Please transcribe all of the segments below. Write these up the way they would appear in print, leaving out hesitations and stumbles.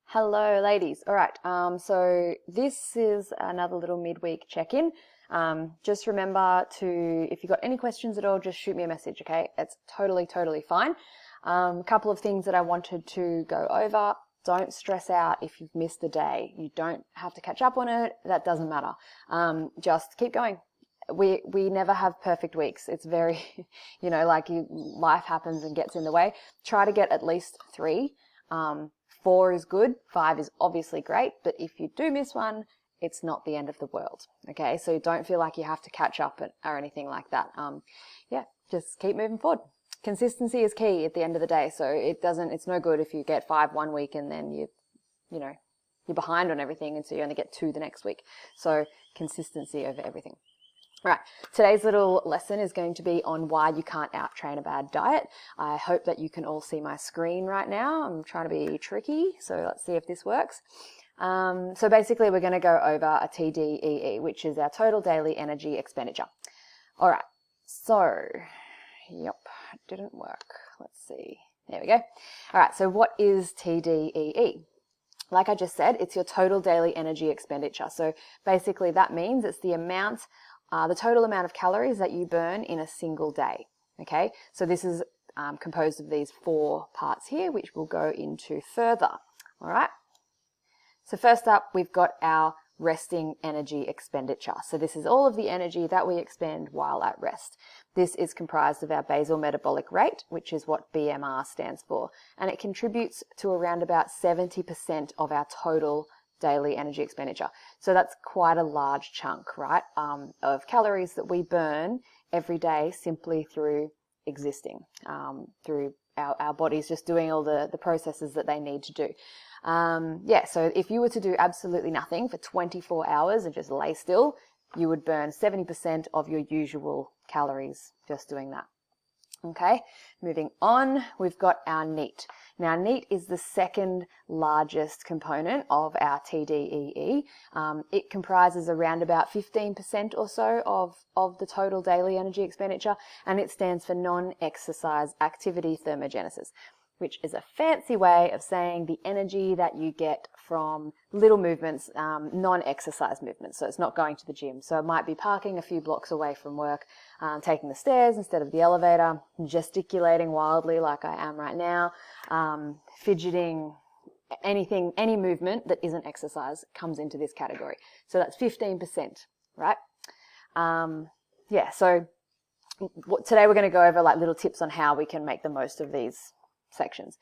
Hello, ladies. All right. So this is another little midweek check-in. Just remember to, if you've got any questions at all, just shoot me a message, okay? It's totally fine. A couple of things that I wanted to go over. Don't stress out if you've missed a day. You don't have to catch up on it. That doesn't matter. Just keep going. We never have perfect weeks. It's very, life happens and gets in the way. Try to get at least 3. 4 is good, 5 is obviously great, but if you do miss one, it's not the end of the world, okay? So don't feel like you have to catch up or anything like that. Just keep moving forward. Consistency is key at the end of the day, so it's no good if you get 5 one week and then you're behind on everything, and so you only get 2 the next week. So consistency over everything. Right, today's little lesson is going to be on why you can't out-train a bad diet. I hope that you can all see my screen right now. I'm trying to be tricky, so let's see if this works. So basically we're going to go over a TDEE, which is our total daily energy expenditure. All right, so, yep, it didn't work. Let's see. There we go. All right, so what is TDEE? Like I just said, it's your total daily energy expenditure. So basically that means it's the total amount of calories that you burn in a single day, okay? So this is composed of these 4 parts here, which we'll go into further, all right? So first up, we've got our resting energy expenditure. So this is all of the energy that we expend while at rest. This is comprised of our basal metabolic rate, which is what BMR stands for, and it contributes to around about 70% of our total daily energy expenditure. So that's quite a large chunk, right, of calories that we burn every day simply through existing, through our bodies just doing all the processes that they need to do. So if you were to do absolutely nothing for 24 hours and just lay still, you would burn 70% of your usual calories just doing that. Okay, moving on, we've got our NEAT. Now, NEAT is the second largest component of our TDEE. It comprises around about 15% or so of the total daily energy expenditure, and it stands for non-exercise activity thermogenesis, which is a fancy way of saying the energy that you get from little movements, non-exercise movements. So it's not going to the gym. So it might be parking a few blocks away from work, taking the stairs instead of the elevator, gesticulating wildly like I am right now, fidgeting, any movement that isn't exercise comes into this category. So that's 15%, right? So today we're going to go over like little tips on how we can make the most of these sections.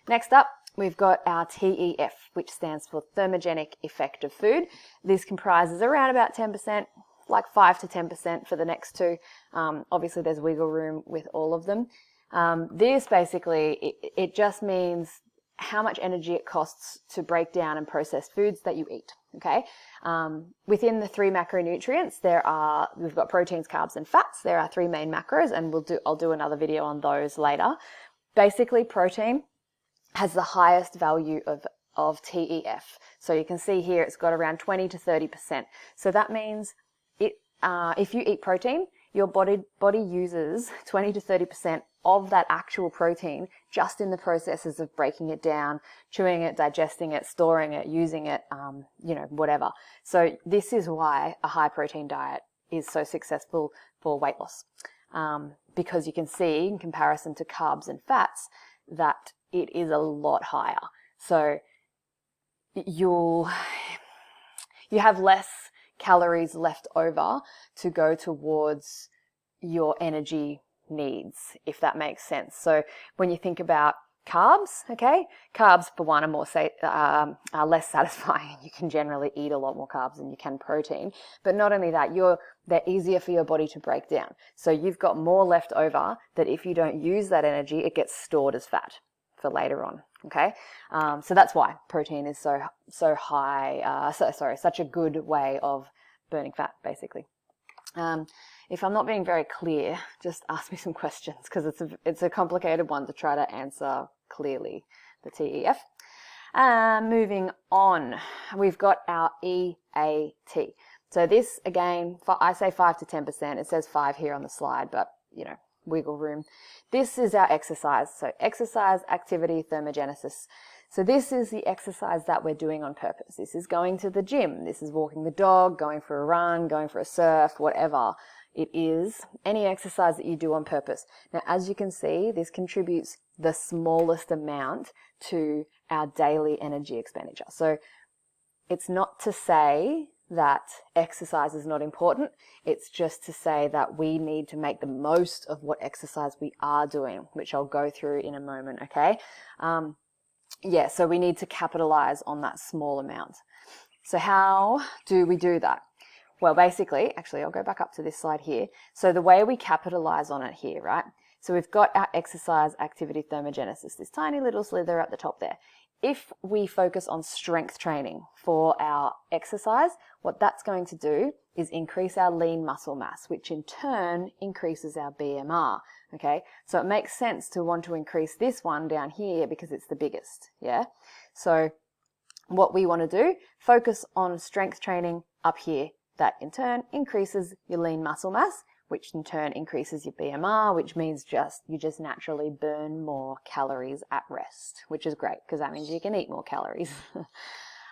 Next up, we've got our TEF, which stands for thermogenic effect of food. This comprises around about 10%, like 5 to 10% for the next 2. Obviously, there's wiggle room with all of them. This basically, it just means how much energy it costs to break down and process foods that you eat, okay? Within the 3 macronutrients, we've got proteins, carbs, and fats. There are 3 main macros, and I'll do another video on those later. Basically, protein has the highest value of TEF. So you can see here it's got around 20 to 30%. So that means if you eat protein, your body uses 20 to 30% of that actual protein just in the processes of breaking it down, chewing it, digesting it, storing it, using it, whatever. So this is why a high protein diet is so successful for weight loss. Because you can see in comparison to carbs and fats that it is a lot higher. So you have less calories left over to go towards your energy needs, if that makes sense. So when you think about carbs, okay, carbs for one are less satisfying. You can generally eat a lot more carbs than you can protein, but not only that, they're easier for your body to break down. So you've got more left over that if you don't use that energy, it gets stored as fat for later on. Okay, so that's why protein is so high. Such a good way of burning fat, basically. If I'm not being very clear, just ask me some questions because it's a complicated one to try to answer clearly, the TEF. Moving on, we've got our EAT. So this, again, I say 5 to 10%. It says 5 here on the slide, but, wiggle room. This is our exercise. So exercise, activity, thermogenesis. So this is the exercise that we're doing on purpose. This is going to the gym. This is walking the dog, going for a run, going for a surf, whatever it is. Any exercise that you do on purpose. Now, as you can see, this contributes the smallest amount to our daily energy expenditure. So it's not to say that exercise is not important. It's just to say that we need to make the most of what exercise we are doing, which I'll go through in a moment, okay? Yeah, so we need to capitalize on that small amount. So how do we do that? Well, basically, actually, I'll go back up to this slide here. So the way we capitalize on it here, right? So we've got our exercise activity thermogenesis, this tiny little slither at the top there. If we focus on strength training for our exercise, what that's going to do is increase our lean muscle mass, which in turn increases our BMR, okay? So it makes sense to want to increase this one down here because it's the biggest, yeah? So what we want to do, focus on strength training up here. That in turn increases your lean muscle mass, which in turn increases your BMR, which means you just naturally burn more calories at rest, which is great because that means you can eat more calories.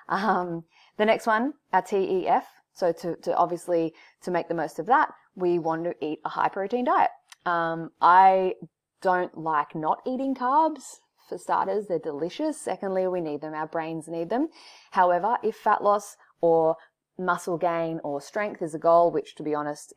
The next one, our TEF. So to obviously to make the most of that, we want to eat a high protein diet. I don't like not eating carbs. For starters, they're delicious. Secondly, we need them. Our brains need them. However, if fat loss or muscle gain or strength is a goal, which to be honest,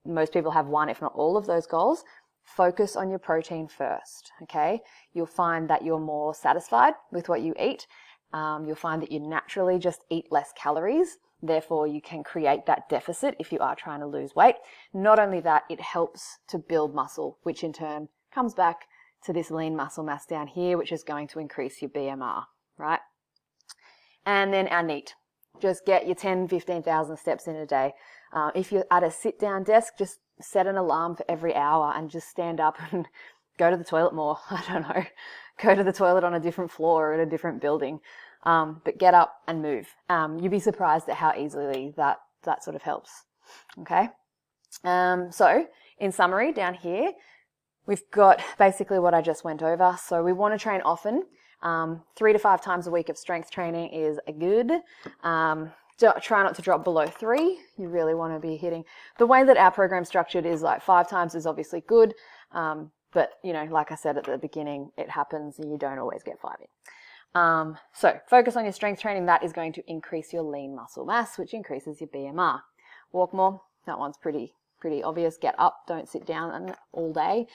most people have one, if not all of those goals, focus on your protein first, okay? You'll find that you're more satisfied with what you eat. You'll find that you naturally just eat less calories. Therefore, you can create that deficit if you are trying to lose weight. Not only that, it helps to build muscle, which in turn comes back to this lean muscle mass down here, which is going to increase your BMR, right? And then our NEAT. Just get your 10, 15,000 steps in a day. If you're at a sit-down desk, just set an alarm for every hour and just stand up and go to the toilet more. I don't know. Go to the toilet on a different floor or in a different building. But get up and move. You'd be surprised at how easily that sort of helps. Okay? So, in summary, down here, we've got basically what I just went over. So we want to train often. 3 to 5 times a week of strength training is good. Try not to drop below 3. You really want to be hitting. The way that our program's structured is like 5 times is obviously good. But, you know, like I said at the beginning, it happens and you don't always get 5 in. So focus on your strength training. That is going to increase your lean muscle mass, which increases your BMR. Walk more. That one's pretty obvious. Get up, don't sit down all day.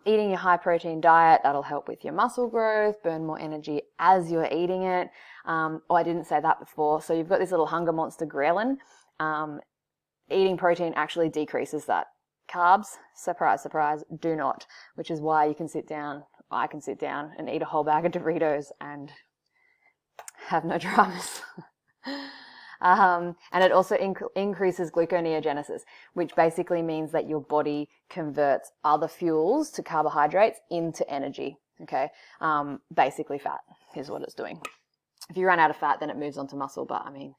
Eating your high protein diet, that'll help with your muscle growth, burn more energy as you're eating it. I didn't say that before. So you've got this little hunger monster ghrelin. Eating protein actually decreases that. Carbs, surprise, surprise, do not, which is why I can sit down and eat a whole bag of Doritos and have no dramas. And it also increases gluconeogenesis, which basically means that your body converts other fuels to carbohydrates into energy, okay? Basically fat is what it's doing. If you run out of fat, then it moves on to muscle, but I mean,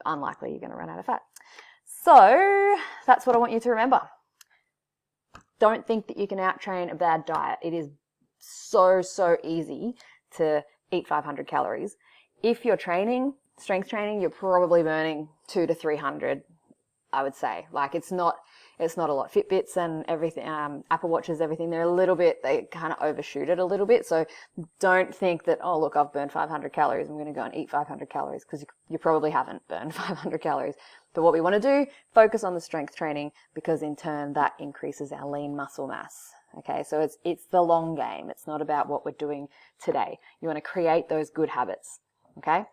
unlikely you're going to run out of fat. So that's what I want you to remember. Don't think that you can out-train a bad diet. It is so easy to eat 500 calories. If you're training, strength training, you're probably burning 200 to 300, I would say. Like it's not a lot. Fitbits and everything, Apple Watches, everything, they kind of overshoot it a little bit. So don't think that, oh, look, I've burned 500 calories. I'm going to go and eat 500 calories because you probably haven't burned 500 calories. But what we want to do, focus on the strength training because in turn that increases our lean muscle mass. Okay, so it's the long game. It's not about what we're doing today. You want to create those good habits. Okay,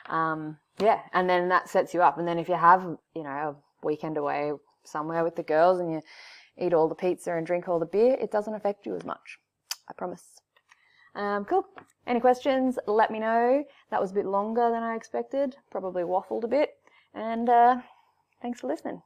yeah, and then that sets you up. And then if you have, you know, a weekend away somewhere with the girls and you eat all the pizza and drink all the beer, it doesn't affect you as much. I promise. Cool. Any questions? Let me know. That was a bit longer than I expected. Probably waffled a bit. And thanks for listening.